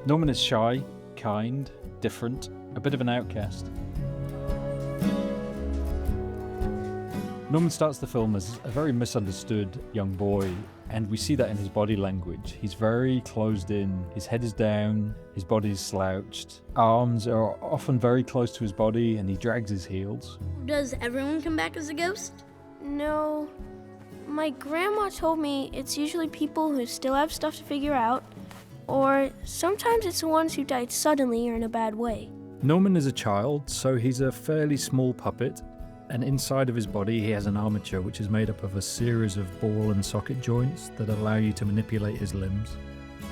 Norman is shy, kind, different, a bit of an outcast. Norman starts the film as a very misunderstood young boy, and we see that in his body language. He's very closed in, his head is down, his body is slouched, arms are often very close to his body, and he drags his heels. Does everyone come back as a ghost? No. My grandma told me it's usually people who still have stuff to figure out, or sometimes it's the ones who died suddenly or in a bad way. Norman is a child, so he's a fairly small puppet, and inside of his body he has an armature which is made up of a series of ball and socket joints that allow you to manipulate his limbs.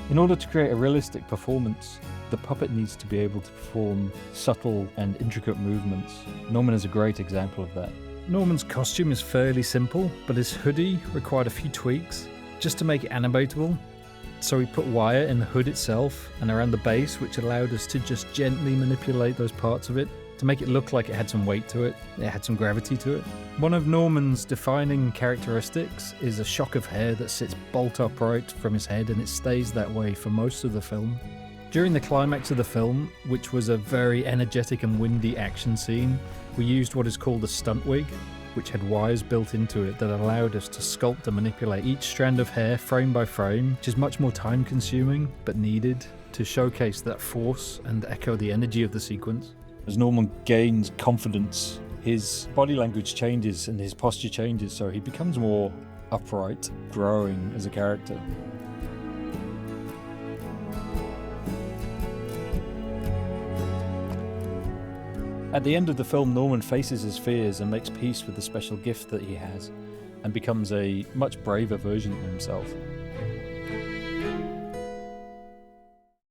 In order to create a realistic performance, the puppet needs to be able to perform subtle and intricate movements. Norman is a great example of that. Norman's costume is fairly simple, but his hoodie required a few tweaks just to make it animatable. So we put wire in the hood itself and around the base, which allowed us to just gently manipulate those parts of it to make it look like it had some weight to it, it had some gravity to it. One of Norman's defining characteristics is a shock of hair that sits bolt upright from his head, and it stays that way for most of the film. During the climax of the film, which was a very energetic and windy action scene, we used what is called a stunt wig, which had wires built into it that allowed us to sculpt and manipulate each strand of hair frame by frame, which is much more time consuming but needed to showcase that force and echo the energy of the sequence. As Norman gains confidence, his body language changes and his posture changes, so he becomes more upright, growing as a character. At the end of the film, Norman faces his fears and makes peace with the special gift that he has, and becomes a much braver version of himself.